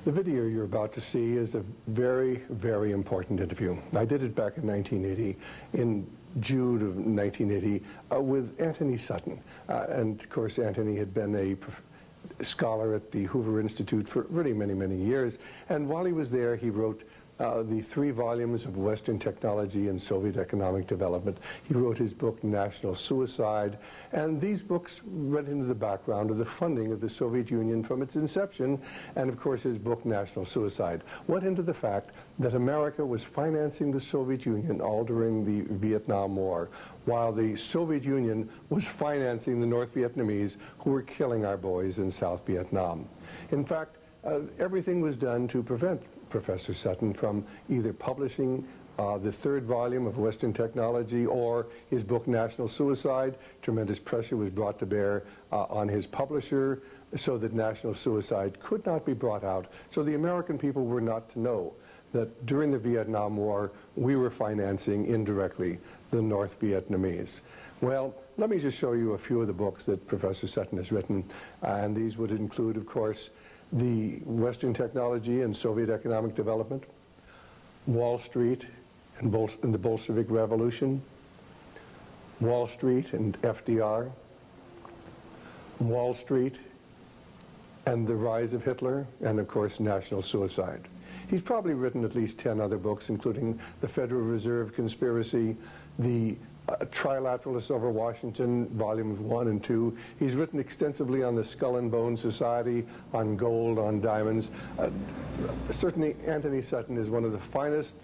The video you're about to see is a very, very important interview. I did it back in 1980, in June of 1980, with Antony Sutton. And of course, Antony had been a scholar at the Hoover Institute for really many, many years. And while he was there, he wrote the 3 volumes of Western Technology and Soviet Economic Development. He wrote his book, National Suicide, and these books went into the background of the funding of the Soviet Union from its inception, and of course his book, National Suicide, went into the fact that America was financing the Soviet Union all during the Vietnam War, while the Soviet Union was financing the North Vietnamese who were killing our boys in South Vietnam. In fact, everything was done to prevent Professor Sutton from either publishing the 3rd volume of Western Technology or his book National Suicide. Tremendous pressure was brought to bear on his publisher so that National Suicide could not be brought out, so the American people were not to know that during the Vietnam War we were financing indirectly the North Vietnamese. Well, let me just show you a few of the books that Professor Sutton has written, and these would include, of course, the Western Technology and Soviet Economic Development, Wall Street and the Bolshevik Revolution, Wall Street and FDR, Wall Street and the Rise of Hitler, and of course National Suicide. He's probably written at least 10 other books, including the Federal Reserve Conspiracy, the Trilateralists over Washington, volumes 1 and 2. He's written extensively on the Skull and Bone Society, on gold, on diamonds. Certainly Antony Sutton is one of the finest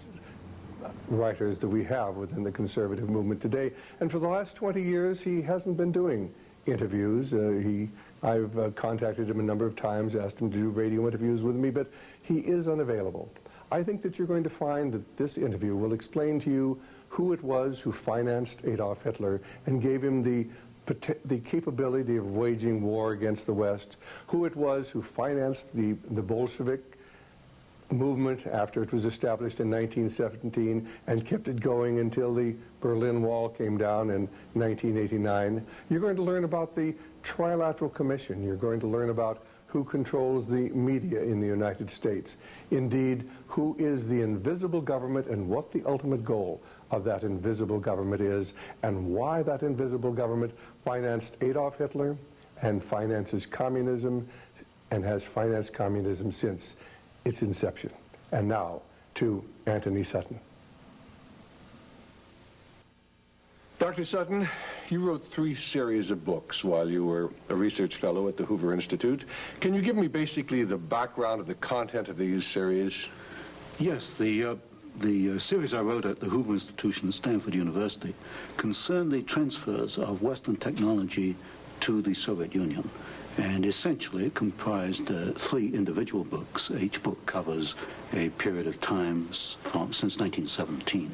writers that we have within the conservative movement today. And for the last 20 years, he hasn't been doing interviews. I've contacted him a number of times, asked him to do radio interviews with me, but he is unavailable. I think that you're going to find that this interview will explain to you who it was who financed Adolf Hitler and gave him the capability of waging war against the West, who it was who financed the Bolshevik movement after it was established in 1917 and kept it going until the Berlin Wall came down in 1989. You're going to learn about the Trilateral Commission. You're going to learn about who controls the media in the United States. Indeed, who is the invisible government and what the ultimate goal of that invisible government is, and why that invisible government financed Adolf Hitler and finances communism and has financed communism since its inception. And now to Antony Sutton. Dr. Sutton, you wrote 3 series of books while you were a research fellow at the Hoover Institute. Can you give me basically the background of the content of these series? Yes, the series I wrote at the Hoover Institution at Stanford University concerned the transfers of Western technology to the Soviet Union. And essentially it comprised 3 individual books. Each book covers a period of time since 1917.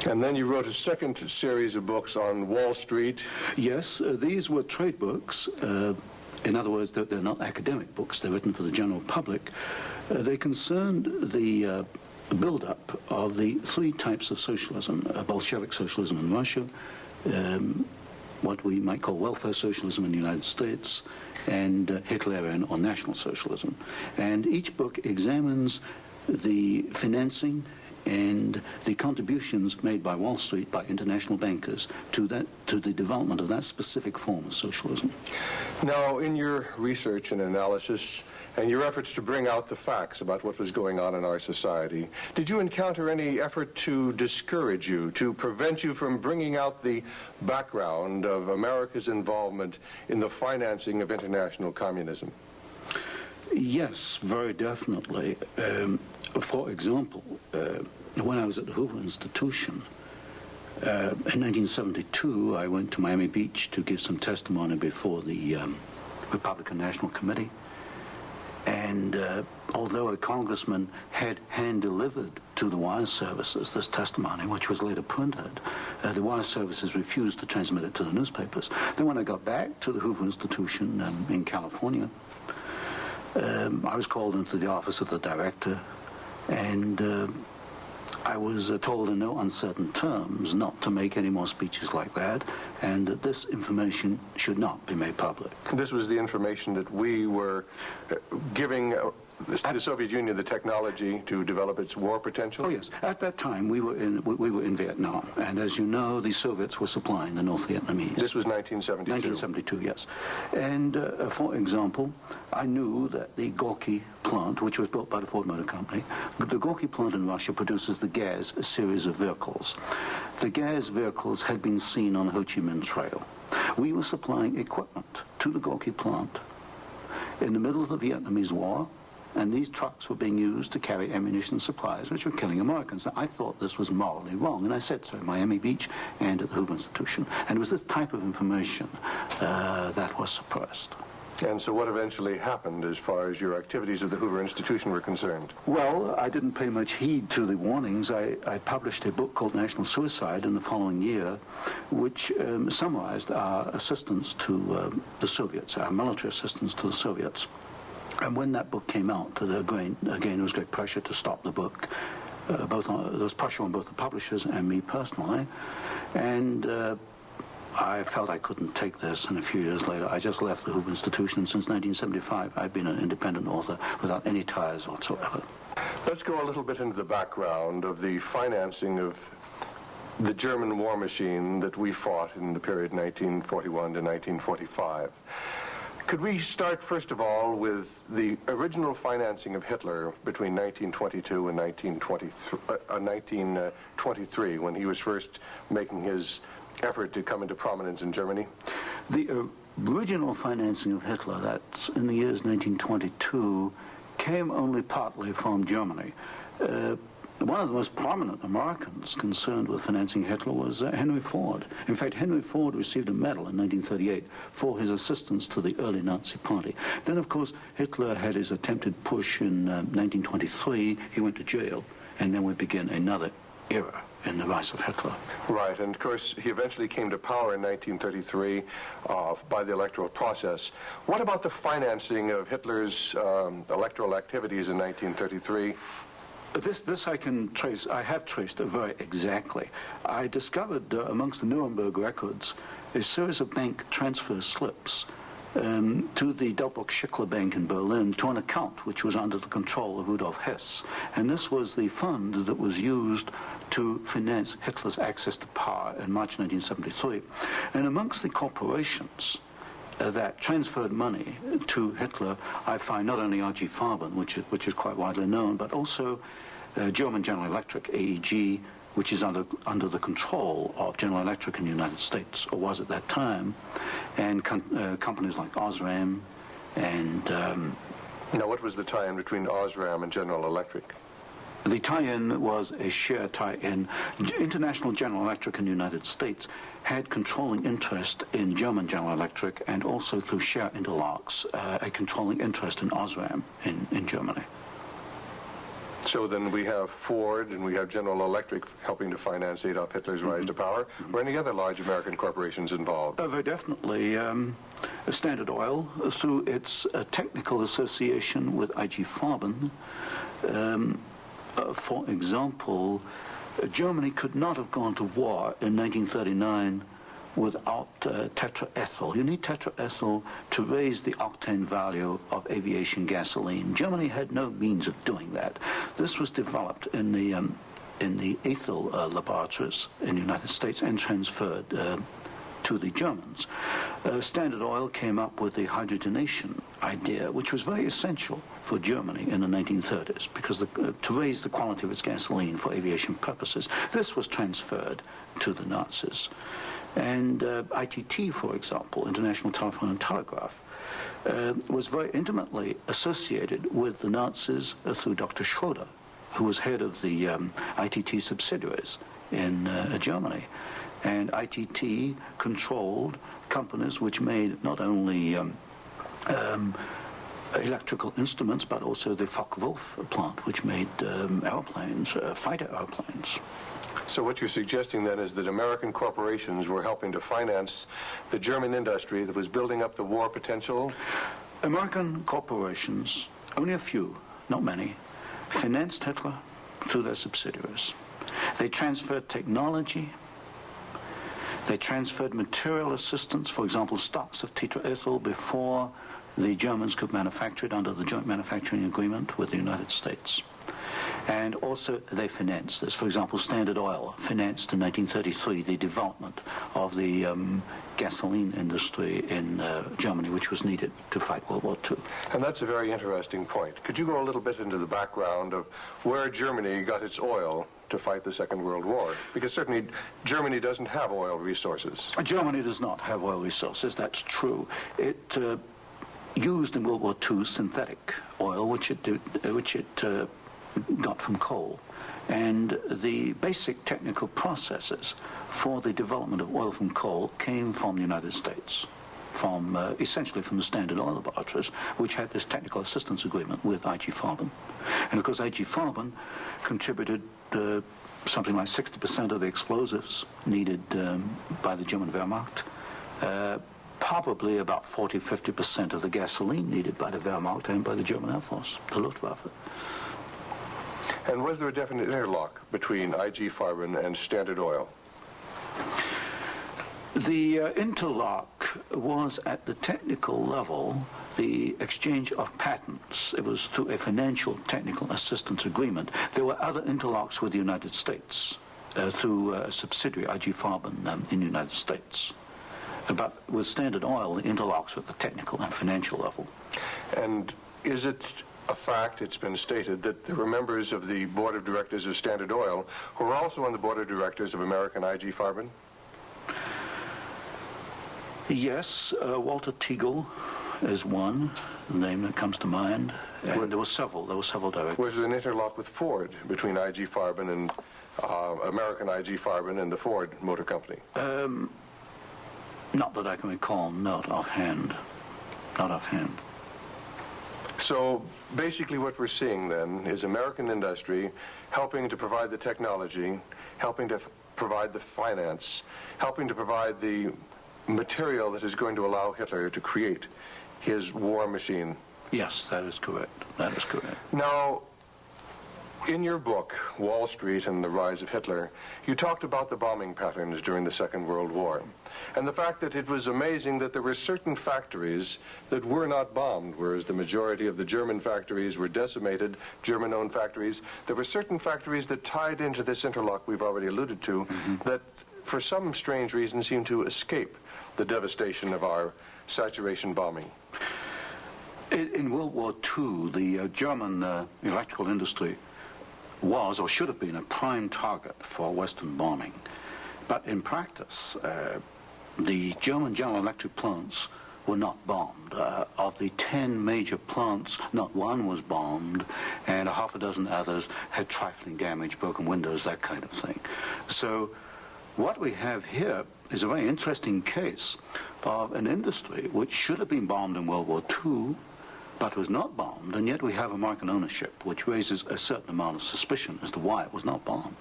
And then you wrote a second series of books on Wall Street. Yes, these were trade books. In other words, they're not academic books. They're written for the general public. They concerned the build-up of the 3 types of socialism: Bolshevik socialism in Russia, what we might call welfare socialism in the United States, and Hitlerian or National Socialism. And each book examines the financing and the contributions made by Wall Street, by international bankers, to the development of that specific form of socialism. Now, in your research and analysis, and your efforts to bring out the facts about what was going on in our society, did you encounter any effort to discourage you, to prevent you from bringing out the background of America's involvement in the financing of international communism? Yes, very definitely. For example, when I was at the Hoover Institution, in 1972, I went to Miami Beach to give some testimony before the Republican National Committee. And although a congressman had hand-delivered to the wire services this testimony, which was later printed, the wire services refused to transmit it to the newspapers. Then when I got back to the Hoover Institution in California, I was called into the office of the director, and I was told in no uncertain terms not to make any more speeches like that, and that this information should not be made public. This was the information that we were giving the Soviet Union the technology to develop its war potential? Oh yes. At that time, we were in Vietnam, and as you know, the Soviets were supplying the North Vietnamese. This was 1972. 1972, yes. And for example, I knew that the Gorky plant, which was built by the Ford Motor Company, the Gorky plant in Russia produces the Gaz series of vehicles. The Gaz vehicles had been seen on the Ho Chi Minh Trail. We were supplying equipment to the Gorky plant in the middle of the Vietnamese War, and these trucks were being used to carry ammunition supplies, which were killing Americans. Now, I thought this was morally wrong, and I said so at Miami Beach and at the Hoover Institution. And it was this type of information that was suppressed. And so what eventually happened as far as your activities at the Hoover Institution were concerned? Well, I didn't pay much heed to the warnings. I published a book called National Suicide in the following year, which summarized our assistance to the Soviets, our military assistance to the Soviets. And when that book came out, again, there was great pressure to stop the book. There was pressure on both the publishers and me personally. And I felt I couldn't take this, and a few years later, I just left the Hoover Institution, and since 1975, I've been an independent author without any ties whatsoever. Let's go a little bit into the background of the financing of the German war machine that we fought in the period 1941 to 1945. Could we start, first of all, with the original financing of Hitler between 1922 and 1923, when he was first making his effort to come into prominence in Germany? The original financing of Hitler, that's in the years 1922, came only partly from Germany. One of the most prominent Americans concerned with financing Hitler was Henry Ford. In fact, Henry Ford received a medal in 1938 for his assistance to the early Nazi party. Then, of course, Hitler had his attempted push in 1923. He went to jail, and then we begin another era in the rise of Hitler. Right, and of course, he eventually came to power in 1933 by the electoral process. What about the financing of Hitler's electoral activities in 1933? This I can trace. I have traced it very exactly. I discovered amongst the Nuremberg records a series of bank transfer slips to the Delbrück-Schickler Bank in Berlin to an account which was under the control of Rudolf Hess. And this was the fund that was used to finance Hitler's access to power in March 1973. And amongst the corporations that transferred money to Hitler, I find not only R.G. Farben, which is quite widely known, but also German General Electric, AEG, which is under the control of General Electric in the United States, or was at that time, and companies like Osram and... Now, what was the tie-in between Osram and General Electric? The tie-in was a share tie-in. International General Electric in the United States had controlling interest in German General Electric, and also through share interlocks, a controlling interest in Osram in Germany. So then we have Ford and we have General Electric helping to finance Adolf Hitler's rise to power. Were any other large American corporations involved? Very definitely. Standard Oil, through its technical association with I.G. Farben, for example, Germany could not have gone to war in 1939 without tetraethyl. You need tetraethyl to raise the octane value of aviation gasoline. Germany had no means of doing that. This was developed in the ethyl laboratories in the United States and transferred to the Germans. Standard Oil came up with the hydrogenation idea, which was very essential for Germany in the 1930s, because to raise the quality of its gasoline for aviation purposes. This was transferred to the Nazis. And ITT, for example, International Telephone and Telegraph, was very intimately associated with the Nazis through Dr. Schroeder, who was head of the ITT subsidiaries in Germany. And ITT controlled companies which made not only electrical instruments, but also the Focke-Wulf plant, which made airplanes, fighter airplanes. So what you're suggesting then is that American corporations were helping to finance the German industry that was building up the war potential? American corporations, only a few, not many, financed Hitler through their subsidiaries. They transferred technology. They transferred material assistance, for example, stocks of tetraethyl before the Germans could manufacture it under the joint manufacturing agreement with the United States. And also they financed this. For example, Standard Oil financed in 1933 the development of the gasoline industry in Germany, which was needed to fight World War II. And that's a very interesting point. Could you go a little bit into the background of where Germany got its oil to fight the Second World War? Because certainly Germany doesn't have oil resources. Germany does not have oil resources, that's true. It used in World War II synthetic oil, which it got from coal. And the basic technical processes for the development of oil from coal came from the United States, essentially from the Standard Oil laboratories, which had this technical assistance agreement with IG Farben. And of course IG Farben contributed something like 60% of the explosives needed by the German Wehrmacht, probably about 40–50% of the gasoline needed by the Wehrmacht and by the German Air Force, the Luftwaffe. And was there a definite interlock between IG Farben and Standard Oil? The interlock was at the technical level, the exchange of patents. It was through a financial technical assistance agreement. There were other interlocks with the United States through a subsidiary, IG Farben, in the United States. But with Standard Oil, the interlocks were at the technical and financial level. And is it a fact, it's been stated, that there were members of the board of directors of Standard Oil who were also on the board of directors of American IG Farben? Yes, Walter Teagle is one name that comes to mind, and there were several directors. Was there an interlock with Ford between IG Farben and American IG Farben and the Ford Motor Company? Not that I can recall, not offhand. Not offhand. So basically what we're seeing then is American industry helping to provide the technology, helping to provide the finance, helping to provide the material that is going to allow Hitler to create his war machine. Yes, that is correct. That is correct. Now, in your book, Wall Street and the Rise of Hitler, you talked about the bombing patterns during the Second World War, and the fact that it was amazing that there were certain factories that were not bombed, whereas the majority of the German factories were decimated, German-owned factories. There were certain factories that tied into this interlock we've already alluded to, that for some strange reason seemed to escape the devastation of our saturation bombing. In World War II, the German electrical industry was or should have been a prime target for Western bombing. But in practice, the German General Electric plants were not bombed. Of the 10 major plants, not one was bombed, and a half a dozen others had trifling damage, broken windows, that kind of thing. So what we have here is a very interesting case of an industry which should have been bombed in World War II, but was not bombed, and yet we have American ownership, which raises a certain amount of suspicion as to why it was not bombed.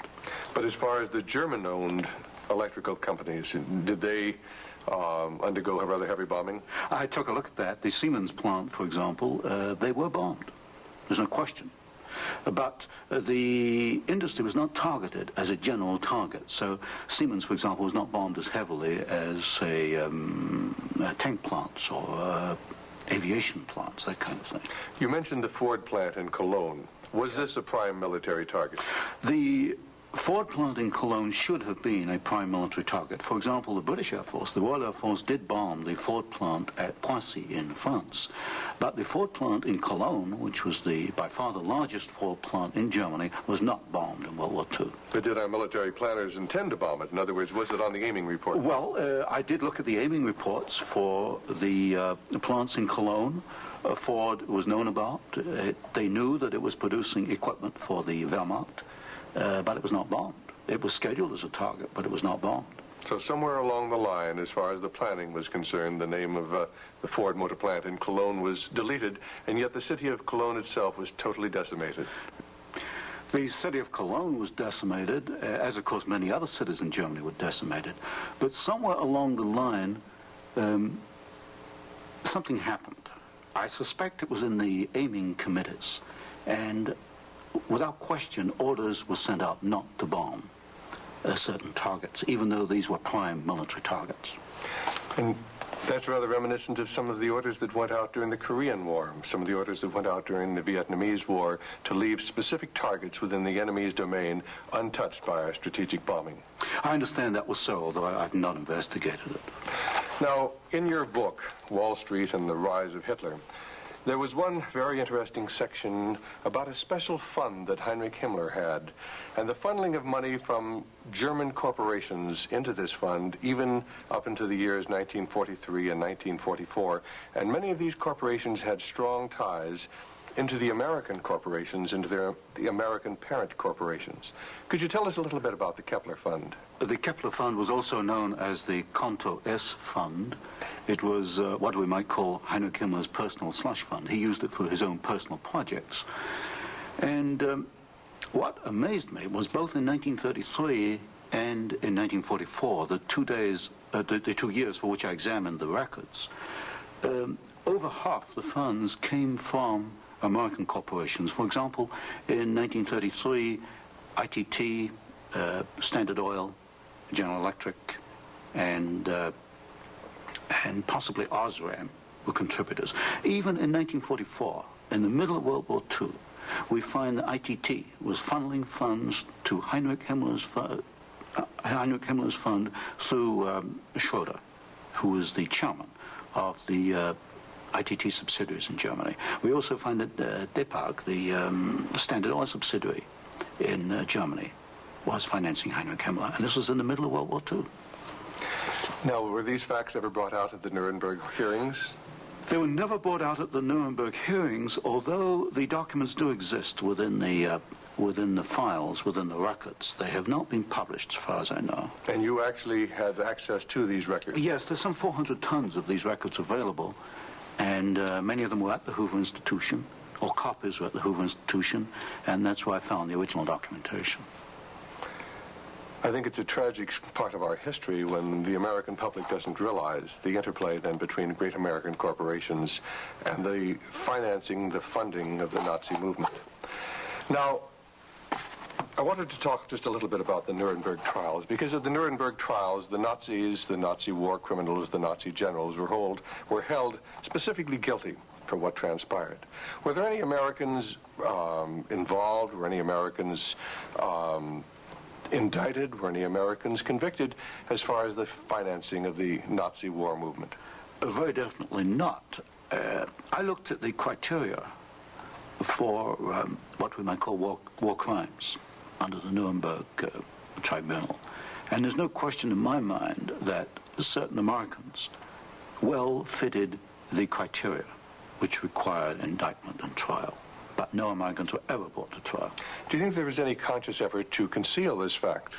But as far as the German-owned electrical companies, did they undergo a rather heavy bombing? I took a look at that. The Siemens plant, for example, they were bombed. There's no question. But the industry was not targeted as a general target. So Siemens, for example, was not bombed as heavily as, say, tank plants or aviation plants, that kind of thing. You mentioned the Ford plant in Cologne. Was this a prime military target? The Ford plant in Cologne should have been a prime military target. For example, the British Air Force, the Royal Air Force, did bomb the Ford plant at Poissy in France. But the Ford plant in Cologne, which was by far the largest Ford plant in Germany, was not bombed in World War II. But did our military planners intend to bomb it? In other words, was it on the aiming report? Well, I did look at the aiming reports for the plants in Cologne. Ford was known about. They knew that it was producing equipment for the Wehrmacht. But it was not bombed. It was scheduled as a target, but it was not bombed. So somewhere along the line, as far as the planning was concerned, the name of the Ford motor plant in Cologne was deleted, and yet the city of Cologne itself was totally decimated. The city of Cologne was decimated, as of course many other cities in Germany were decimated. But somewhere along the line, something happened. I suspect it was in the aiming committees, and without question, orders were sent out not to bomb certain targets, even though these were prime military targets. And That's rather reminiscent of some of the orders that went out during the Korean War, some of the orders that went out during the Vietnamese War to leave specific targets within the enemy's domain untouched by our strategic bombing. I understand that was so, although I've not investigated it. Now, in your book, Wall Street and the Rise of Hitler, there was one very interesting section about a special fund that Heinrich Himmler had, and the funneling of money from German corporations into this fund, even up into the years 1943 and 1944. And many of these corporations had strong ties into the American corporations, into the American parent corporations. Could you tell us a little bit about the Kepler Fund? The Kepler Fund was also known as the Konto S Fund. It was what we might call Heinrich Himmler's personal slush fund. He used it for his own personal projects. And what amazed me was both in 1933 and in 1944, the 2 years for which I examined the records, over half the funds came from American corporations. For example, in 1933, ITT, Standard Oil, General Electric, and possibly Osram were contributors. Even in 1944, in the middle of World War II, we find that ITT was funneling funds to Heinrich Himmler's fund through Schroeder, who was the chairman of the ITT subsidiaries in Germany. We also find that Depag, the Standard Oil subsidiary in Germany, was financing Heinrich Himmler, and this was in the middle of World War II. Now, were these facts ever brought out at the Nuremberg hearings? They were never brought out at the Nuremberg hearings, although the documents do exist within the files, within the records. They have not been published, as far as I know. And you actually had access to these records? Yes, there's some 400 tons of these records available, and many of them were at the Hoover Institution, or copies were at the Hoover Institution, and that's where I found the original documentation. I think it's a tragic part of our history when the American public doesn't realize the interplay then between great American corporations and the financing, the funding of the Nazi movement. Now, I wanted to talk just a little bit about the Nuremberg trials, because at the Nuremberg trials, the Nazis, the Nazi war criminals, the Nazi generals were held specifically guilty for what transpired. Were there any Americans involved? Were any Americans indicted? Were any Americans convicted as far as the financing of the Nazi war movement? Very definitely not. I looked at the criteria for what we might call war crimes under the Nuremberg Tribunal. And there's no question in my mind that certain Americans well fitted the criteria which required indictment and trial. But no Americans were ever brought to trial. Do you think there was any conscious effort to conceal this fact,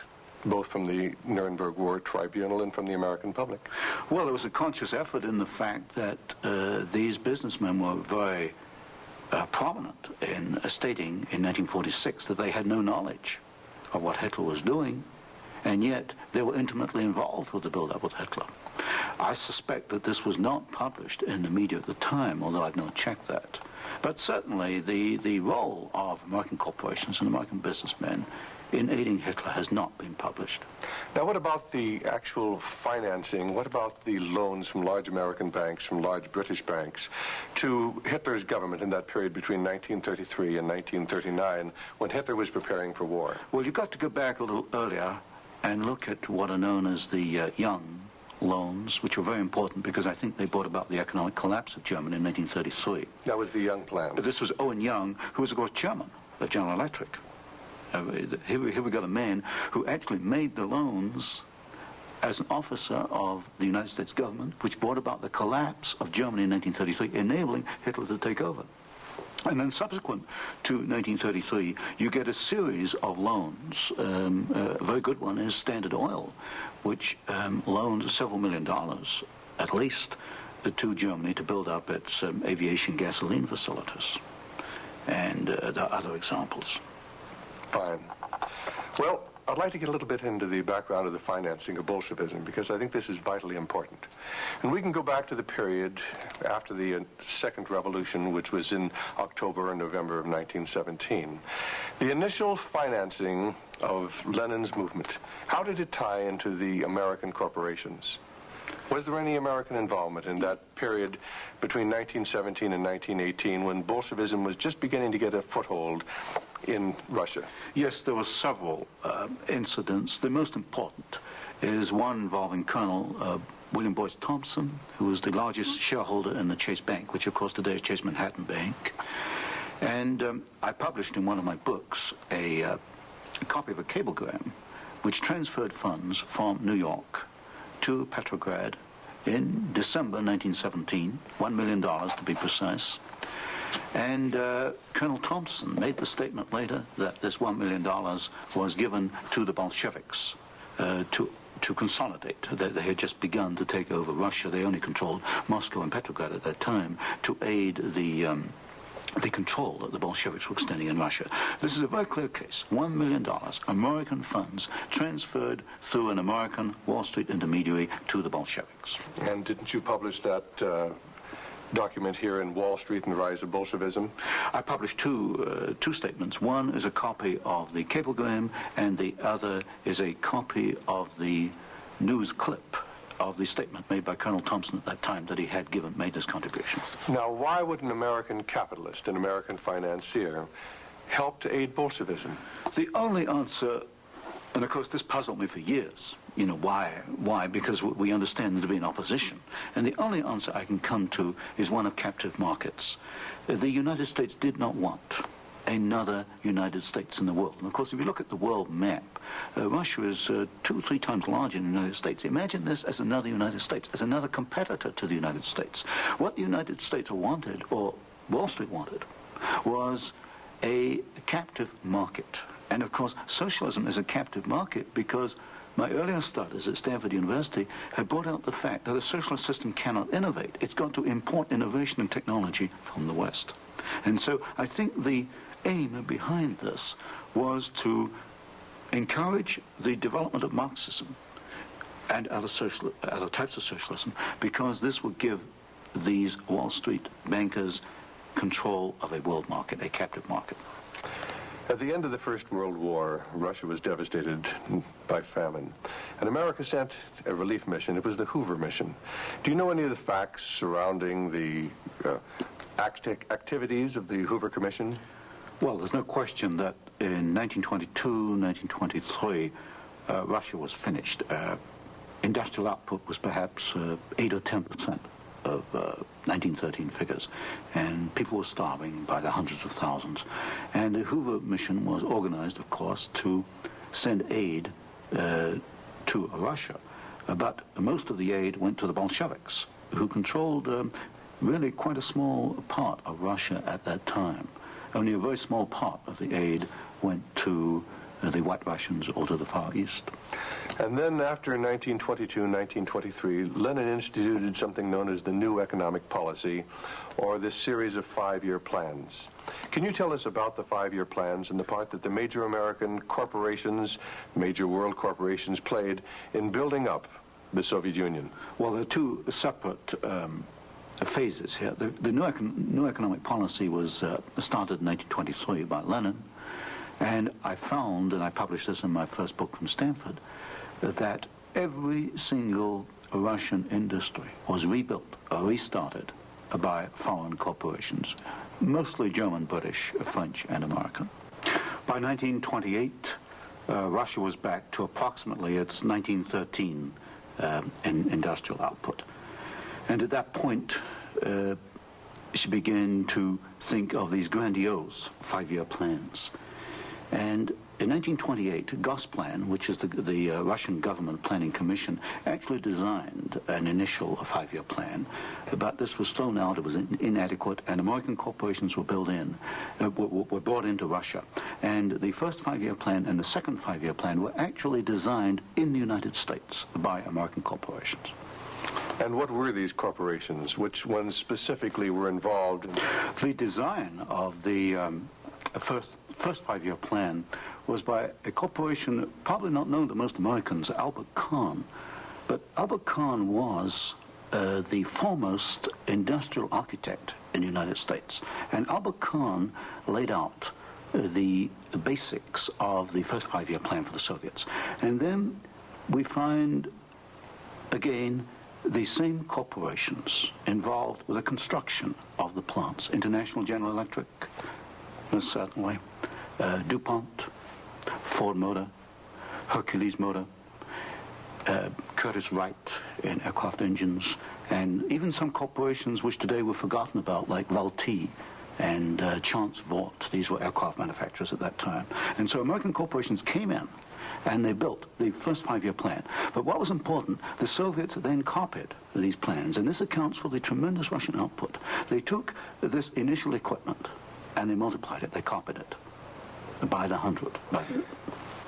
both from the Nuremberg War Tribunal and from the American public? Well, there was a conscious effort in the fact that these businessmen were very prominent in stating in 1946 that they had no knowledge of what Hitler was doing, and yet they were intimately involved with the build-up with Hitler. I suspect that this was not published in the media at the time, although I've not checked that. But certainly the role of American corporations and American businessmen in aiding Hitler has not been published. Now, what about the actual financing? What about the loans from large American banks, from large British banks, to Hitler's government in that period between 1933 and 1939, when Hitler was preparing for war? Well, you've got to go back a little earlier and look at what are known as the Young loans, which were very important because I think they brought about the economic collapse of Germany in 1933. That was the Young plan. This was Owen Young, who was, of course, chairman of General Electric. Here we got a man who actually made the loans as an officer of the United States government, which brought about the collapse of Germany in 1933, enabling Hitler to take over. And then subsequent to 1933, you get a series of loans. A very good one is Standard Oil, which loaned several $1 million, at least, to Germany to build up its aviation gasoline facilities. And there are other examples. Fine. Well, I'd like to get a little bit into the background of the financing of Bolshevism, because I think this is vitally important. And we can go back to the period after the Second Revolution, which was in October and November of 1917. The initial financing of Lenin's movement, how did it tie into the American corporations? Was there any American involvement in that period between 1917 and 1918 when Bolshevism was just beginning to get a foothold in Russia? Yes, there were several incidents. The most important is one involving Colonel William Boyce Thompson, who was the largest shareholder in the Chase Bank, which of course today is Chase Manhattan Bank. And I published in one of my books a copy of a cablegram which transferred funds from New York to Petrograd in December 1917, $1 million to be precise. And Colonel Thompson made the statement later that this $1 million was given to the Bolsheviks to consolidate. They had just begun to take over Russia. They only controlled Moscow and Petrograd at that time, to aid the control that the Bolsheviks were extending in Russia. This is a very clear case. $1 million, American funds, transferred through an American Wall Street intermediary to the Bolsheviks. And didn't you publish that document here in Wall Street and the Rise of Bolshevism? I published two statements. One is a copy of the cablegram, and the other is a copy of the news clip of the statement made by Colonel Thompson at that time that he had made this contribution. Now, why would an American capitalist, an American financier, help to aid Bolshevism? The only answer, and of course this puzzled me for years, you know, why? Why? Because we understand there to be an opposition. And the only answer I can come to is one of captive markets. The United States did not want another United States in the world. And of course, if you look at the world map, Russia is 2 or 3 times larger than the United States. Imagine this as another United States, as another competitor to the United States. What the United States wanted, or Wall Street wanted, was a captive market. And of course, socialism is a captive market because my earlier studies at Stanford University have brought out the fact that a socialist system cannot innovate. It's got to import innovation and technology from the West. And so I think the aim behind this was to encourage the development of Marxism and other types of socialism, because this would give these Wall Street bankers control of a world market, a captive market. At the end of the First World War, Russia was devastated by famine, and America sent a relief mission. It was the Hoover mission. Do you know any of the facts surrounding the activities of the Hoover Commission? Well, there's no question that in 1922, 1923, Russia was finished. Industrial output was perhaps 8 or 10% of 1913 figures, and people were starving by the hundreds of thousands. And the Hoover mission was organized, of course, to send aid to Russia. But most of the aid went to the Bolsheviks, who controlled really quite a small part of Russia at that time. Only a very small part of the aid went to the White Russians or to the Far East. And then after 1922, 1923, Lenin instituted something known as the New Economic Policy, or this series of 5-year plans. Can you tell us about the 5-year plans and the part that the major American corporations, major world corporations, played in building up the Soviet Union? Well, there are 2 separate phases here. The new economic policy was started in 1923 by Lenin, and I found, and I published this in my first book from Stanford, that every single Russian industry was rebuilt or restarted by foreign corporations, mostly German, British, French, and American. By 1928, Russia was back to approximately its 1913 industrial output. And at that point, she began to think of these grandiose 5-year plans. And in 1928, Gosplan, which is the Russian government planning commission, actually designed an initial 5-year plan, but this was thrown out. It was inadequate, and American corporations were brought into Russia. And the first 5-year plan and the second 5-year plan were actually designed in the United States by American corporations. And what were these corporations? Which ones specifically were involved? The design of the first 5-year plan was by a corporation probably not known to most Americans, Albert Kahn. But Albert Kahn was the foremost industrial architect in the United States. And Albert Kahn laid out the basics of the first 5-year plan for the Soviets. And then we find, again, the same corporations involved with the construction of the plants, International General Electric, most certainly, DuPont, Ford Motor, Hercules Motor, Curtiss-Wright in aircraft engines, and even some corporations which today we've forgotten about, like Vultee and Chance Vought. These were aircraft manufacturers at that time. And so American corporations came in and they built the first 5-year plan. But what was important, the Soviets then copied these plans, and this accounts for the tremendous Russian output. They took this initial equipment and they multiplied it, they copied it by the 100.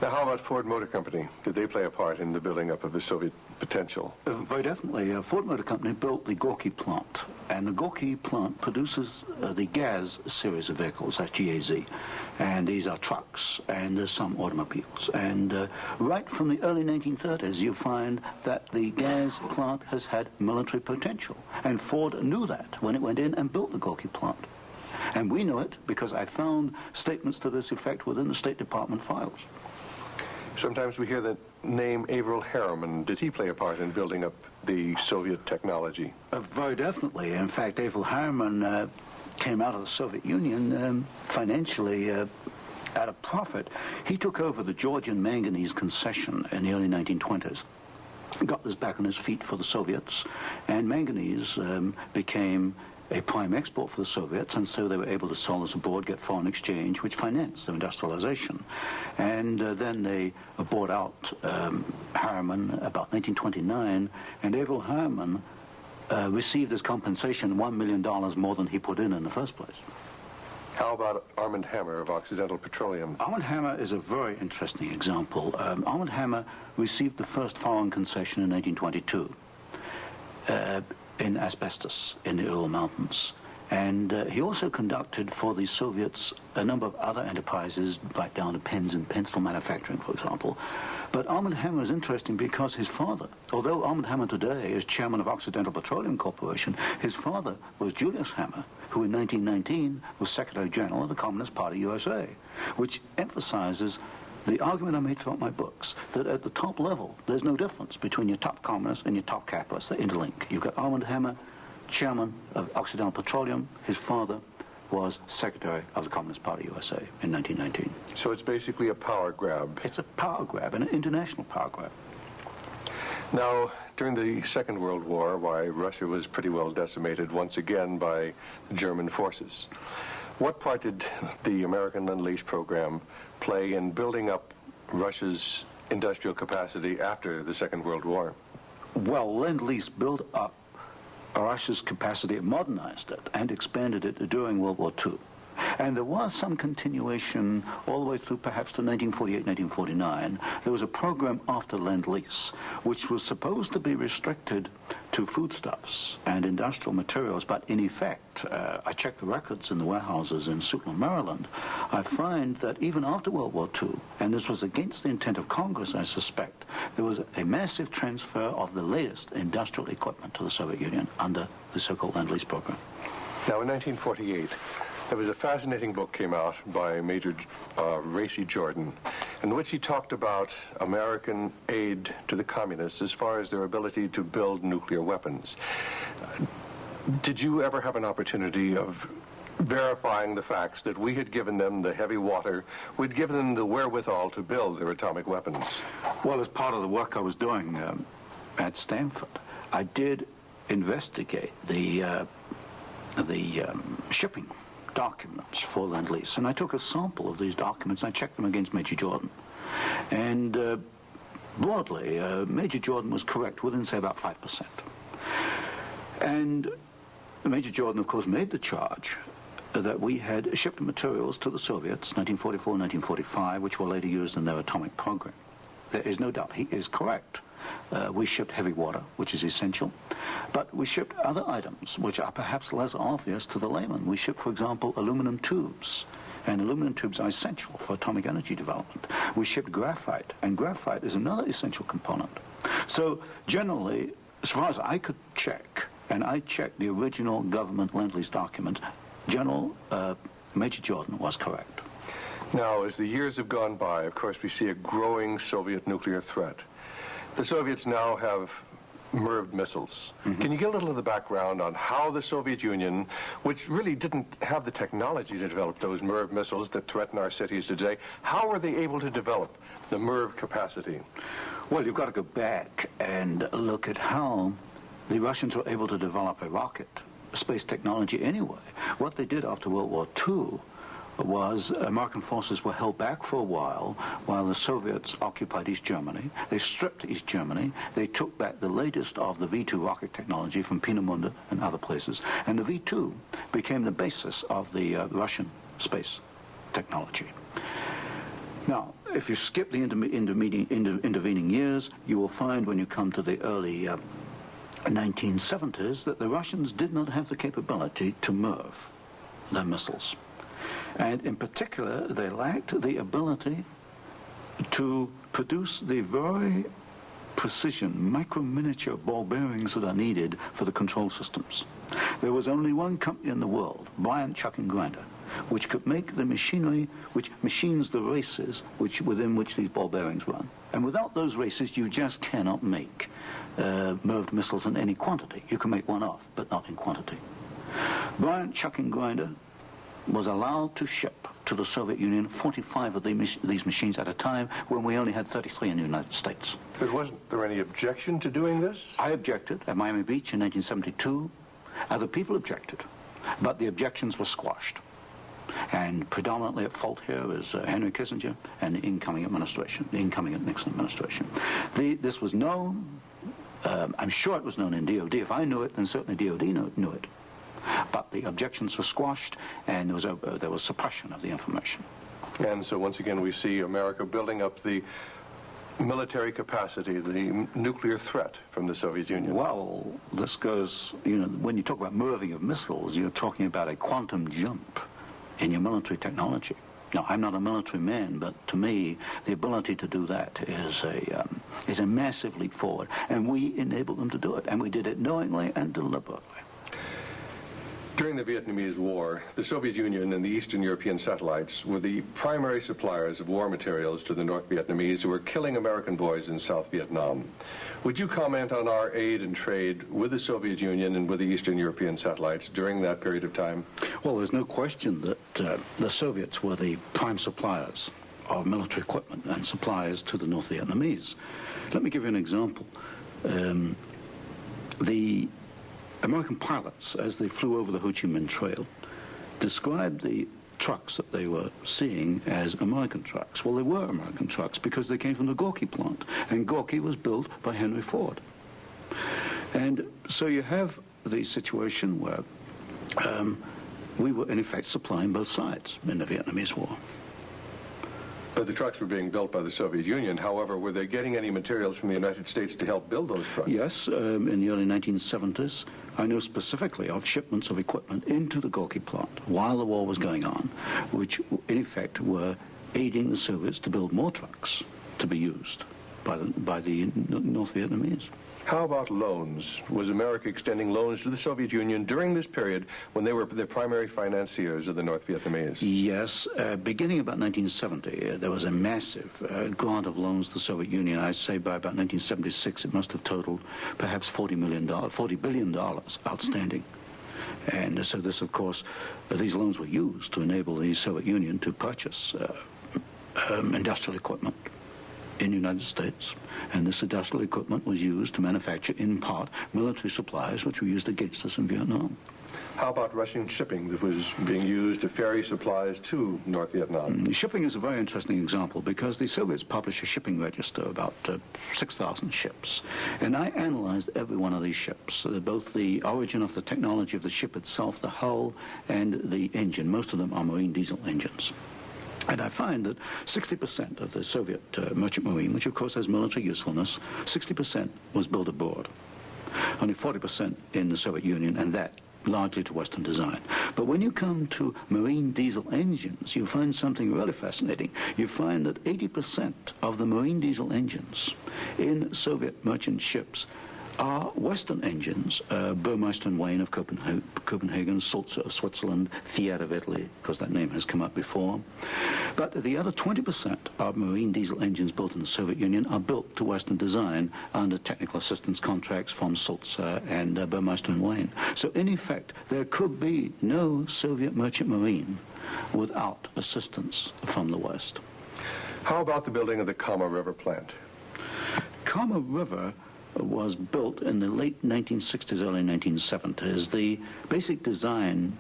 Now, how about Ford Motor Company? Did they play a part in the building up of the Soviet potential? Very definitely. Ford Motor Company built the Gorky plant, and the Gorky plant produces the GAZ series of vehicles, that's GAZ, and these are trucks, and there's some automobiles. And right from the early 1930s, you find that the GAZ plant has had military potential, and Ford knew that when it went in and built the Gorky plant. And we know it because I found statements to this effect within the State Department files. Sometimes we hear the name Averell Harriman. Did he play a part in building up the Soviet technology? Very definitely. In fact, Averell Harriman came out of the Soviet Union financially at a profit. He took over the Georgian manganese concession in the early 1920s. Got this back on his feet for the Soviets, and manganese became a prime export for the Soviets, and so they were able to sell this abroad, get foreign exchange, which financed their industrialization. And then they bought out Harriman about 1929, and Averell Harriman received as compensation $1 million more than he put in the first place. How about Armand Hammer of Occidental Petroleum? Armand Hammer is a very interesting example. Armand Hammer received the first foreign concession in 1922. In asbestos in the Ural Mountains. And he also conducted for the Soviets a number of other enterprises, right down to pens and pencil manufacturing, for example. But Armand Hammer is interesting because his father, although Armand Hammer today is chairman of Occidental Petroleum Corporation, his father was Julius Hammer, who in 1919 was Secretary General of the Communist Party USA, which emphasizes the argument I made throughout my books, that at the top level, there's no difference between your top communists and your top capitalists. They interlink. You've got Armand Hammer, chairman of Occidental Petroleum. His father was secretary of the Communist Party USA in 1919. So it's basically a power grab. It's a power grab, an international power grab. Now, during the Second World War, why Russia was pretty well decimated once again by the German forces. What part did the American Lend-Lease program play in building up Russia's industrial capacity after the Second World War? Well, Lend-Lease built up Russia's capacity, modernized it, and expanded it during World War II. And there was some continuation all the way through perhaps to 1948, 1949. There was a program after Lend-Lease, which was supposed to be restricted to foodstuffs and industrial materials, but in effect, I checked the records in the warehouses in Sutton, Maryland, I find that even after World War II, and this was against the intent of Congress, I suspect, there was a massive transfer of the latest industrial equipment to the Soviet Union under the so-called Lend-Lease program. Now, in 1948, there was a fascinating book came out by Major Racy Jordan, in which he talked about American aid to the communists as far as their ability to build nuclear weapons. Did you ever have an opportunity of verifying the facts that we had given them the heavy water, we'd given them the wherewithal to build their atomic weapons? Well, as part of the work I was doing at Stanford, I did investigate the shipping documents for Lend-Lease, and I took a sample of these documents and I checked them against Major Jordan. And broadly, Major Jordan was correct within, say, about 5%. And Major Jordan, of course, made the charge that we had shipped materials to the Soviets, 1944, 1945, which were later used in their atomic program. There is no doubt he is correct. We shipped heavy water, which is essential, but we shipped other items which are perhaps less obvious to the layman. We shipped, for example, aluminum tubes, and aluminum tubes are essential for atomic energy development. We shipped graphite, and graphite is another essential component. So generally, as far as I could check, and I checked the original government Lend-Lease document, Major Jordan was correct. Now, as the years have gone by, of course, we see a growing Soviet nuclear threat. The Soviets now have MIRV missiles. Can you give a little of the background on how the Soviet Union, which really didn't have the technology to develop those MIRV missiles that threaten our cities today, how were they able to develop the MIRV capacity? Well, you've got to go back and look at how the Russians were able to develop a rocket, space technology anyway. What they did after World War II was American forces were held back for a while the Soviets occupied East Germany. They stripped East Germany. They took back the latest of the V-2 rocket technology from Peenemünde and other places. And the V-2 became the basis of the Russian space technology. Now, if you skip the intervening years, you will find when you come to the early 1970s that the Russians did not have the capability to MIRV their missiles. And in particular, they lacked the ability to produce the very precision, micro-miniature ball bearings that are needed for the control systems. There was only one company in the world, Bryant, Chuck and Grinder, which could make the machinery which machines the races within which these ball bearings run. And without those races, you just cannot make MIRV missiles in any quantity. You can make one off, but not in quantity. Bryant, Chuck and Grinder was allowed to ship to the Soviet Union 45 of these machines at a time when we only had 33 in the United States. But wasn't there any objection to doing this? I objected at Miami Beach in 1972. Other people objected, but the objections were squashed. And predominantly at fault here is Henry Kissinger and the incoming administration, the incoming Nixon administration. This was known, I'm sure it was known in DOD. If I knew it, then certainly DOD knew it. But the objections were squashed, and there was suppression of the information. And so once again we see America building up the military capacity, the nuclear threat from the Soviet Union. Well, this goes, when you talk about MIRVing of missiles, you're talking about a quantum jump in your military technology. Now, I'm not a military man, but to me, the ability to do that is a massive leap forward, and we enabled them to do it, and we did it knowingly and deliberately. During the Vietnamese War, the Soviet Union and the Eastern European satellites were the primary suppliers of war materials to the North Vietnamese who were killing American boys in South Vietnam. Would you comment on our aid and trade with the Soviet Union and with the Eastern European satellites during that period of time? Well, there's no question that the Soviets were the prime suppliers of military equipment and suppliers to the North Vietnamese. Let me give you an example. The American pilots, as they flew over the Ho Chi Minh Trail, described the trucks that they were seeing as American trucks. Well, they were American trucks because they came from the Gorky plant, and Gorky was built by Henry Ford. And so you have the situation where we were, in effect, supplying both sides in the Vietnamese War. But the trucks were being built by the Soviet Union. However, were they getting any materials from the United States to help build those trucks? Yes, in the early 1970s, I know specifically of shipments of equipment into the Gorky plant while the war was going on, which in effect were aiding the Soviets to build more trucks to be used by the North Vietnamese. How about loans? Was America extending loans to the Soviet Union during this period when they were the primary financiers of the North Vietnamese? Yes. Beginning about 1970, there was a massive grant of loans to the Soviet Union. I'd say by about 1976, it must have totaled perhaps $40 billion outstanding. And so this, of course, these loans were used to enable the Soviet Union to purchase industrial equipment in the United States, and this industrial equipment was used to manufacture, in part, military supplies which were used against us in Vietnam. How about Russian shipping that was being used to ferry supplies to North Vietnam? Shipping is a very interesting example because the Soviets published a shipping register, about 6,000 ships, and I analyzed every one of these ships, both the origin of the technology of the ship itself, the hull, and the engine. Most of them are marine diesel engines. And I find that 60% of the Soviet merchant marine, which of course has military usefulness, 60% was built aboard. Only 40% in the Soviet Union, and that largely to Western design. But when you come to marine diesel engines, you find something really fascinating. You find that 80% of the marine diesel engines in Soviet merchant ships are Western engines, Burmeister and Wain of Copenhagen, Sulzer of Switzerland, Fiat of Italy, because that name has come up before. But the other 20% of marine diesel engines built in the Soviet Union are built to Western design under technical assistance contracts from Sulzer and Burmeister and Wain. So in effect, there could be no Soviet merchant marine without assistance from the West. How about the building of the Kama River plant? Kama River was built in the late 1960s, early 1970s. The basic design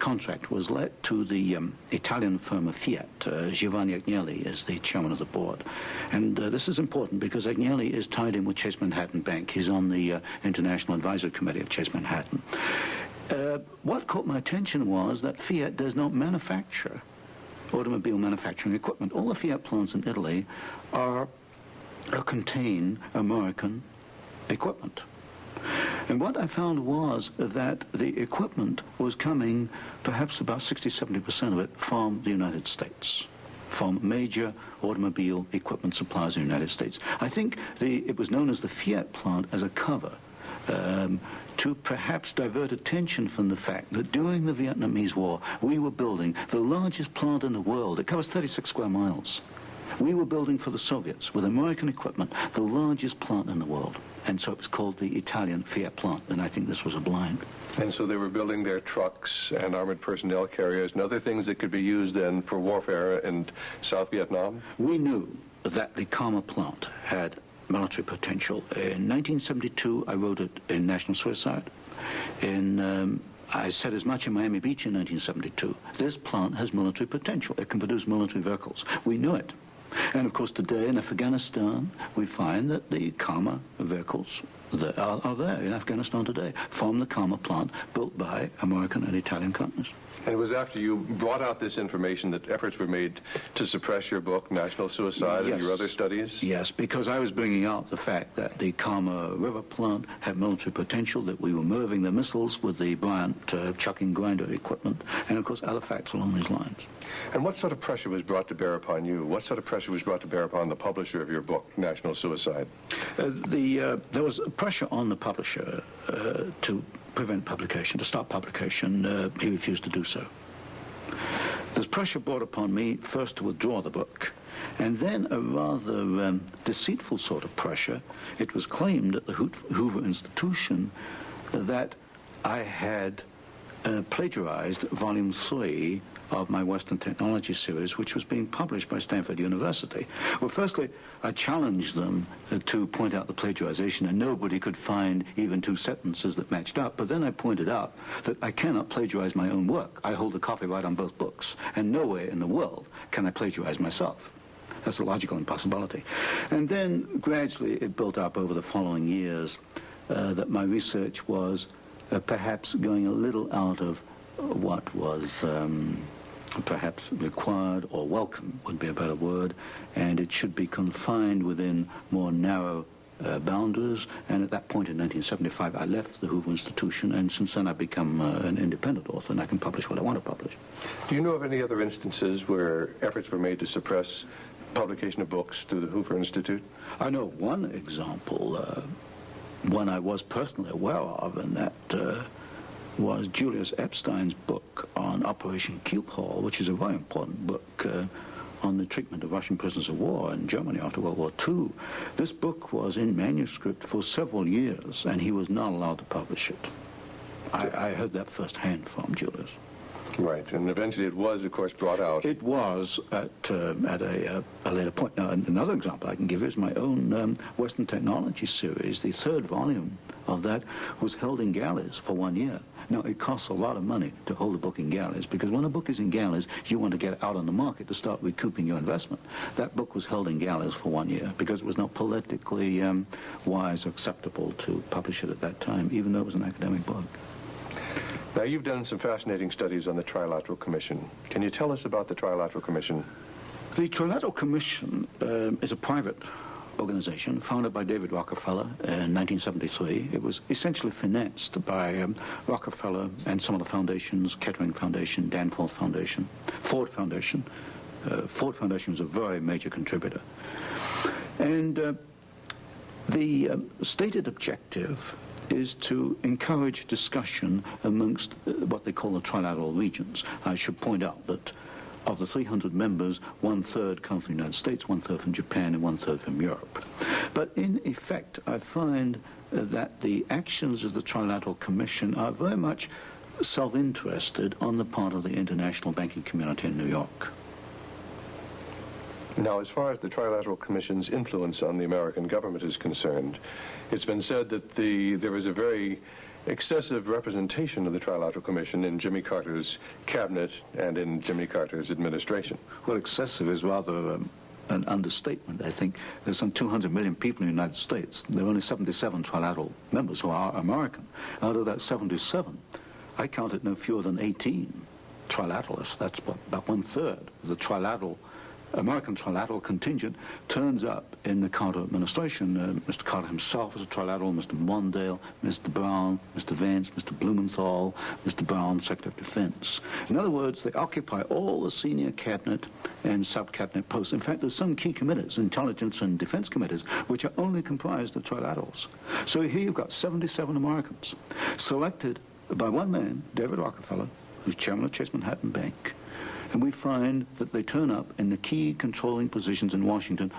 contract was let to the Italian firm of Fiat. Giovanni Agnelli is the chairman of the board. And this is important because Agnelli is tied in with Chase Manhattan Bank. He's on the International Advisory Committee of Chase Manhattan. What caught my attention was that Fiat does not manufacture automobile manufacturing equipment. All the Fiat plants in Italy contain American equipment. And what I found was that the equipment was coming, perhaps about 60-70% of it, from the United States, from major automobile equipment suppliers in the United States. I think it was known as the Fiat plant as a cover to perhaps divert attention from the fact that during the Vietnamese War, we were building the largest plant in the world. It covers 36 square miles. We were building for the Soviets, with American equipment, the largest plant in the world. And so it was called the Italian Fiat plant, and I think this was a blind. And so they were building their trucks and armored personnel carriers and other things that could be used then for warfare in South Vietnam? We knew that the Kama plant had military potential. In 1972, I wrote it in National Suicide. I said as much in Miami Beach in 1972. This plant has military potential. It can produce military vehicles. We knew it. And of course today in Afghanistan we find that the Kama vehicles that are there in Afghanistan today from the Kama plant built by American and Italian companies. And it was after you brought out this information that efforts were made to suppress your book, National Suicide, Yes. and your other studies? Yes, because I was bringing out the fact that the Kama River plant had military potential, that we were moving the missiles with the Bryant chucking grinder equipment, and of course other facts along these lines. And what sort of pressure was brought to bear upon you? What sort of pressure was brought to bear upon the publisher of your book, National Suicide? There was pressure on the publisher to prevent publication, to stop publication. He refused to do so. There's pressure brought upon me first to withdraw the book, and then a rather deceitful sort of pressure. It was claimed at the Hoover Institution that I had plagiarized Volume 3 of my Western Technology series, which was being published by Stanford University. Well, firstly, I challenged them to point out the plagiarization, and nobody could find even two sentences that matched up. But then I pointed out that I cannot plagiarize my own work. I hold the copyright on both books, and nowhere in the world can I plagiarize myself. That's a logical impossibility. And then gradually it built up over the following years that my research was perhaps going a little out of what was perhaps required, or welcome would be a better word, and it should be confined within more narrow boundaries. And at that point in 1975 I left the Hoover Institution, and since then I've become an independent author, and I can publish what I want to publish. Do you know of any other instances where efforts were made to suppress publication of books through the Hoover Institute? I know one example, one I was personally aware of, and that was Julius Epstein's book on Operation Keelhaul, which is a very important book on the treatment of Russian prisoners of war in Germany after World War II. This book was in manuscript for several years, and he was not allowed to publish it. I heard that firsthand from Julius. Right, and eventually it was, of course, brought out. It was at a later point. Now, another example I can give is my own Western Technology series. The third volume of that was held in galleys for 1 year. Now, it costs a lot of money to hold a book in galleys, because when a book is in galleys, you want to get it out on the market to start recouping your investment. That book was held in galleys for 1 year because it was not politically wise or acceptable to publish it at that time, even though it was an academic book. Now, you've done some fascinating studies on the Trilateral Commission. Can you tell us about the Trilateral Commission? The Trilateral Commission is a private organization founded by David Rockefeller in 1973. It was essentially financed by Rockefeller and some of the foundations, Kettering Foundation, Danforth Foundation, Ford Foundation. Ford Foundation was a very major contributor. And The stated objective is to encourage discussion amongst what they call the trilateral regions. I should point out that of the 300 members, 1/3 come from the United States, 1/3 from Japan, and 1/3 from Europe. But in effect, I find that the actions of the Trilateral Commission are very much self-interested on the part of the international banking community in New York. Now, as far as the Trilateral Commission's influence on the American government is concerned, it's been said that there is a very excessive representation of the Trilateral Commission in Jimmy Carter's cabinet and in Jimmy Carter's administration. Well, excessive is rather an understatement. I think there's some 200 million people in the United States. There are only 77 trilateral members who are American. Out of that 77, I counted no fewer than 18 trilateralists. That's about 1/3 of the American trilateral contingent turns up in the Carter administration. Mr. Carter himself was a trilateral, Mr. Mondale, Mr. Brown, Mr. Vance, Mr. Blumenthal, Mr. Brown, Secretary of Defense. In other words, they occupy all the senior cabinet and sub-cabinet posts. In fact, there's some key committees, intelligence and defense committees, which are only comprised of trilaterals. So here you've got 77 Americans selected by one man, David Rockefeller, who's chairman of Chase Manhattan Bank. And we find that they turn up in the key controlling positions in Washington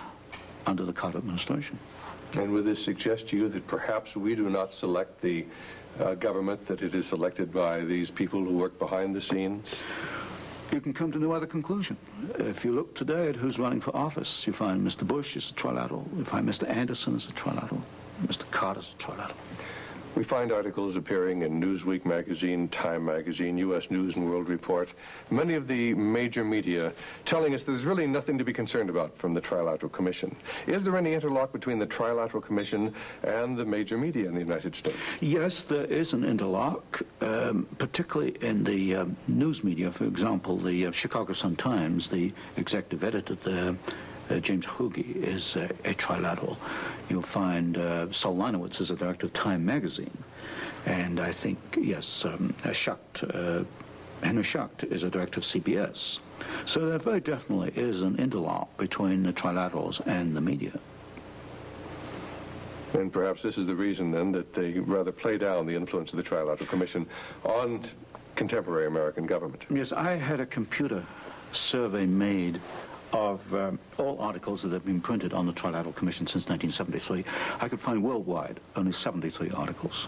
under the Carter administration. And would this suggest to you that perhaps we do not select the government, that it is selected by these people who work behind the scenes? You can come to no other conclusion. If you look today at who's running for office, you find Mr. Bush is a trilateral, you find Mr. Anderson is a trilateral, Mr. Carter's a trilateral. We find articles appearing in Newsweek magazine, Time magazine, U.S. News and World Report, many of the major media telling us there's really nothing to be concerned about from the Trilateral Commission. Is there any interlock between the Trilateral Commission and the major media in the United States? Yes, there is an interlock, particularly in the news media. For example, the Chicago Sun-Times, the executive editor there, James Hoagie, is a trilateral. You'll find Saul Linowitz is a director of Time magazine. And I think, yes, Henry Schucht is a director of CBS. So there very definitely is an interlock between the trilaterals and the media. And perhaps this is the reason, then, that they rather play down the influence of the Trilateral Commission on contemporary American government. Yes, I had a computer survey made of all articles that have been printed on the Trilateral Commission since 1973. I could find worldwide only 73 articles.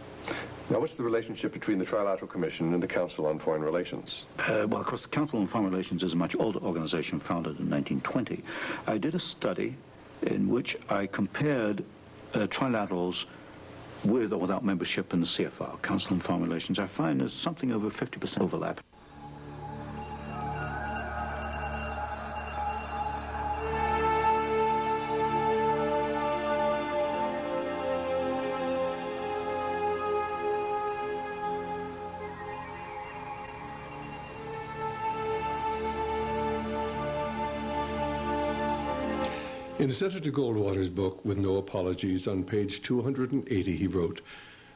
Now, what's the relationship between the Trilateral Commission and the Council on Foreign Relations? Well, of course, the Council on Foreign Relations is a much older organization founded in 1920. I did a study in which I compared trilaterals with or without membership in the CFR, Council on Foreign Relations. I find there's something over 50% overlap. In Senator Goldwater's book, With No Apologies, on page 280, he wrote,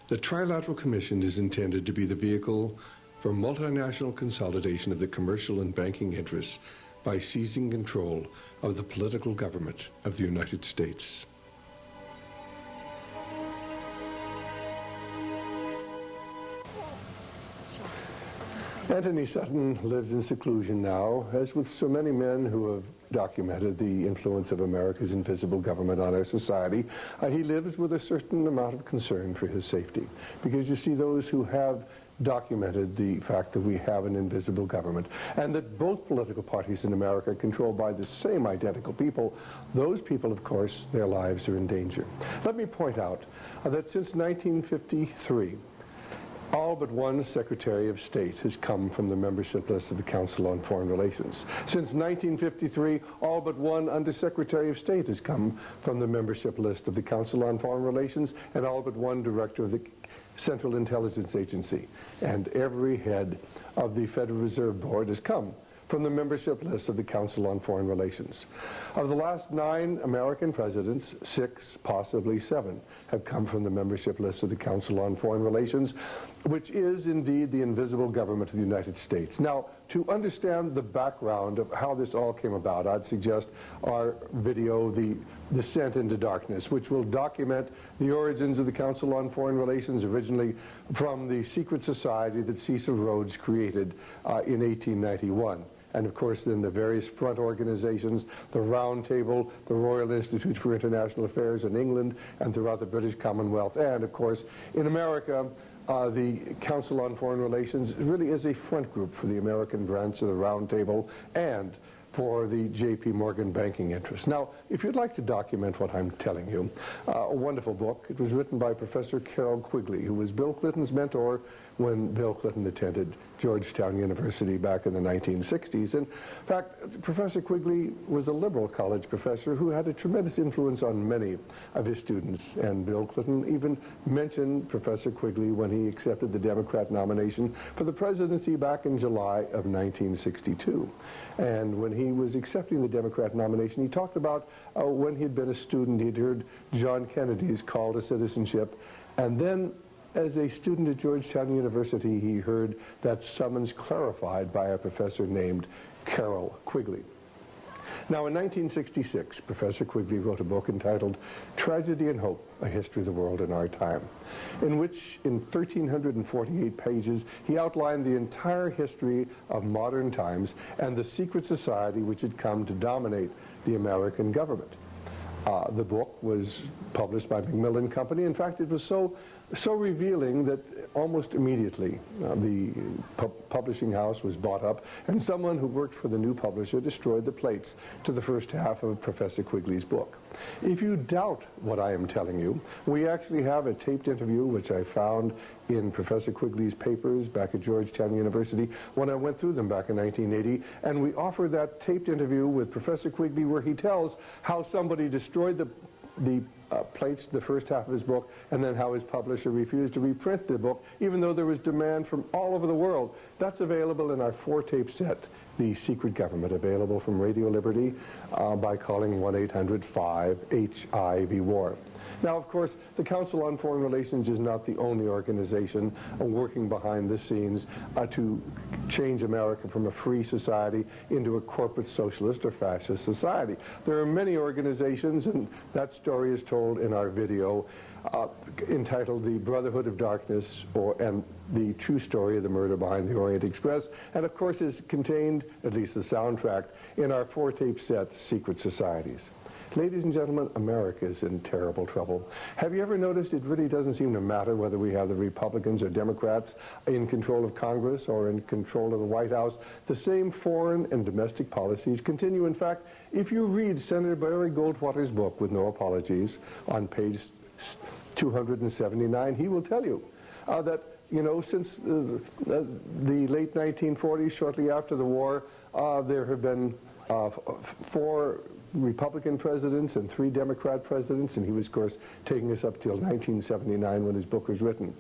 "The Trilateral Commission is intended to be the vehicle for multinational consolidation of the commercial and banking interests by seizing control of the political government of the United States." Antony Sutton lives in seclusion now, as with so many men who have documented the influence of America's invisible government on our society. He lives with a certain amount of concern for his safety, because you see, those who have documented the fact that we have an invisible government and that both political parties in America are controlled by the same identical people, those people, of course, their lives are in danger. Let me point out that since 1953, all but one Secretary of State has come from the membership list of the Council on Foreign Relations. Since 1953, all but one Undersecretary of State has come from the membership list of the Council on Foreign Relations, and all but one Director of the Central Intelligence Agency. And every head of the Federal Reserve Board has come from the membership list of the Council on Foreign Relations. Of the last 9 American presidents, 6, possibly 7, have come from the membership list of the Council on Foreign Relations. which is indeed the invisible government of the United States. Now, to understand the background of how this all came about, I'd suggest our video, The Descent into Darkness, which will document the origins of the Council on Foreign Relations, originally from the secret society that Cecil Rhodes created in 1891. And of course then the various front organizations, the Round Table, the Royal Institute for International Affairs in England and throughout the British Commonwealth, and of course in America, the Council on Foreign Relations really is a front group for the American branch of the Round Table and for the J.P. Morgan banking interest. Now, if you'd like to document what I'm telling you, a wonderful book. It was written by Professor Carroll Quigley, who was Bill Clinton's mentor when Bill Clinton attended Georgetown University back in the 1960s. In fact, Professor Quigley was a liberal college professor who had a tremendous influence on many of his students, and Bill Clinton even mentioned Professor Quigley when he accepted the Democrat nomination for the presidency back in July of 1962. And when he was accepting the Democrat nomination, he talked about when he'd been a student, he'd heard John Kennedy's call to citizenship, and then as a student at Georgetown University, he heard that summons clarified by a professor named Carroll Quigley. Now, in 1966, Professor Quigley wrote a book entitled Tragedy and Hope, A History of the World in Our Time, in which, in 1,348 pages, he outlined the entire history of modern times and the secret society which had come to dominate the American government. The book was published by Macmillan Company. In fact, it was so revealing that almost immediately the publishing house was bought up, and someone who worked for the new publisher destroyed the plates to the first half of Professor Quigley's book. If you doubt what I am telling you, we actually have a taped interview which I found in Professor Quigley's papers back at Georgetown University when I went through them back in 1980, and we offer that taped interview with Professor Quigley where he tells how somebody destroyed the plates, the first half of his book, and then how his publisher refused to reprint the book, even though there was demand from all over the world. That's available in our 4-tape set, The Secret Government, available from Radio Liberty by calling 1-800-5-HIV-WAR. Now, of course, the Council on Foreign Relations is not the only organization working behind the scenes to change America from a free society into a corporate socialist or fascist society. There are many organizations, and that story is told in our video entitled The Brotherhood of Darkness, and the true story of the murder behind the Orient Express, and of course is contained, at least the soundtrack, in our 4-tape set, Secret Societies. Ladies and gentlemen, America is in terrible trouble. Have you ever noticed it really doesn't seem to matter whether we have the Republicans or Democrats in control of Congress or in control of the White House? The same foreign and domestic policies continue. In fact, if you read Senator Barry Goldwater's book, With No Apologies, on page 279, he will tell you that, you know, since the late 1940s, shortly after the war, there have been 4 Republican presidents and 3 Democrat presidents, and he was, of course, taking us up till 1979 when his book was written.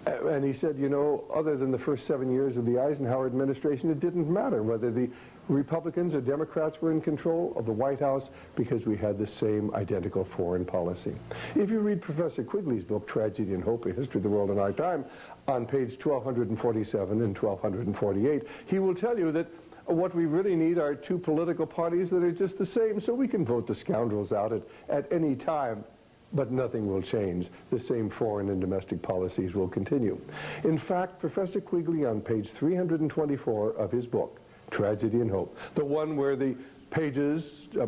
And he said, you know, other than the first 7 years of the Eisenhower administration, it didn't matter whether the Republicans or Democrats were in control of the White House because we had the same identical foreign policy. If you read Professor Quigley's book, Tragedy and Hope, A History of the World in Our Time, on page 1247 and 1248, he will tell you that what we really need are 2 political parties that are just the same, so we can vote the scoundrels out at any time, but nothing will change. The same foreign and domestic policies will continue. In fact, Professor Quigley, on page 324 of his book, Tragedy and Hope, the one where the pages, the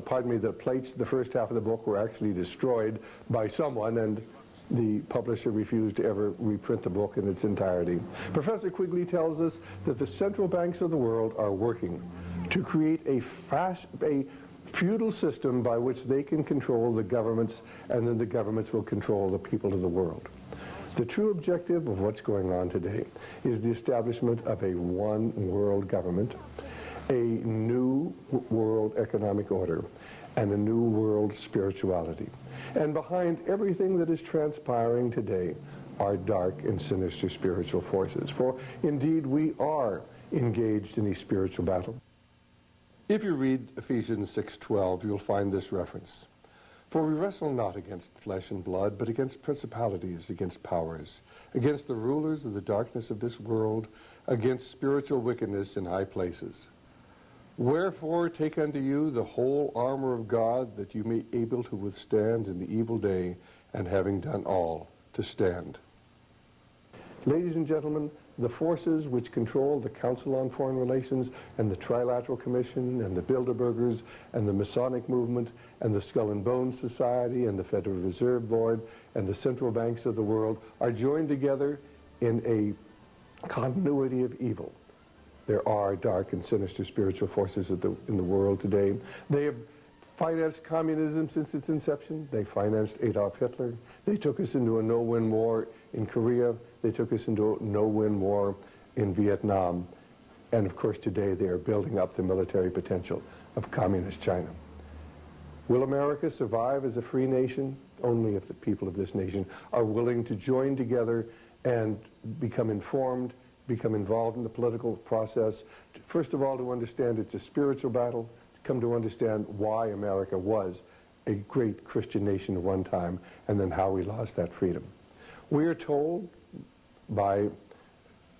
plates, the first half of the book were actually destroyed by someone, and the publisher refused to ever reprint the book in its entirety. Professor Quigley tells us that the central banks of the world are working to create a feudal system by which they can control the governments, and then the governments will control the people of the world. The true objective of what's going on today is the establishment of a one world government, a new world economic order, and a new world spirituality. And behind everything that is transpiring today are dark and sinister spiritual forces. For indeed, we are engaged in a spiritual battle. If you read Ephesians 6:12, you'll find this reference. For we wrestle not against flesh and blood, but against principalities, against powers, against the rulers of the darkness of this world, against spiritual wickedness in high places. Wherefore take unto you the whole armor of God, that you may be able to withstand in the evil day, and having done all, to stand. Ladies and gentlemen, the forces which control the Council on Foreign Relations and the Trilateral Commission and the Bilderbergers and the Masonic Movement and the Skull and Bones Society and the Federal Reserve Board and the central banks of the world are joined together in a continuity of evil. There are dark and sinister spiritual forces in the world today. They have financed communism since its inception. They financed Adolf Hitler. They took us into a no-win war in Korea. They took us into a no-win war in Vietnam. And of course today they are building up the military potential of communist China. Will America survive as a free nation? Only if the people of this nation are willing to join together and become informed, become involved in the political process. First of all, to understand it's a spiritual battle, to come to understand why America was a great Christian nation at one time, and then how we lost that freedom. We are told by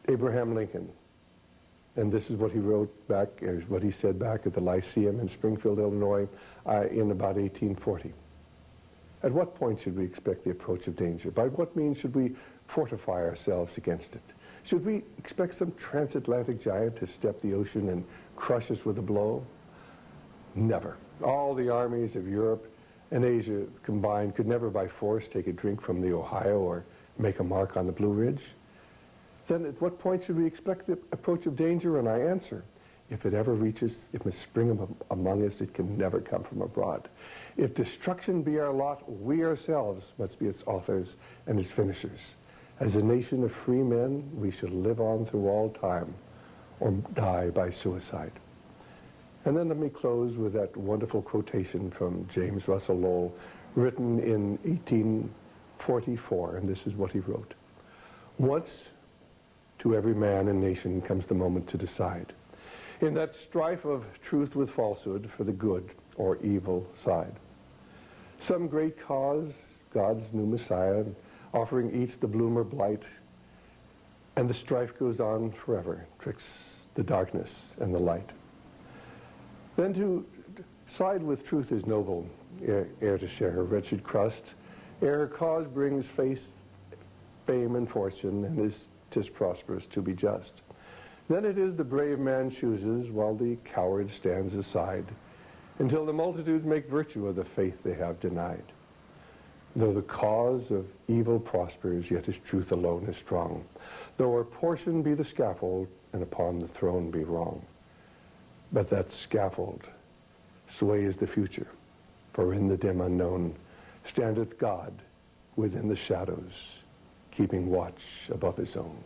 Abraham Lincoln, and this is what he wrote back, is what he said back at the Lyceum in Springfield, Illinois, in about 1840. At what point should we expect the approach of danger? By what means should we fortify ourselves against it? Should we expect some transatlantic giant to step the ocean and crush us with a blow? Never. All the armies of Europe and Asia combined could never by force take a drink from the Ohio or make a mark on the Blue Ridge. Then at what point should we expect the approach of danger? And I answer, if it ever reaches, if it spring among us, it can never come from abroad. If destruction be our lot, we ourselves must be its authors and its finishers. As a nation of free men, we shall live on through all time or die by suicide. And then let me close with that wonderful quotation from James Russell Lowell, written in 1844, and this is what he wrote. Once to every man and nation comes the moment to decide, in that strife of truth with falsehood for the good or evil side. Some great cause, God's new Messiah, offering each the bloom or blight, and the strife goes on forever, twixt the darkness and the light. Then to side with truth is noble, ere to share her wretched crust, ere her cause brings faith, fame, and fortune, and 'tis prosperous to be just. Then it is the brave man chooses, while the coward stands aside, until the multitudes make virtue of the faith they have denied. Though the cause of evil prospers, yet his truth alone is strong. Though our portion be the scaffold, and upon the throne be wrong. But that scaffold sways the future, for in the dim unknown standeth God within the shadows, keeping watch above his own.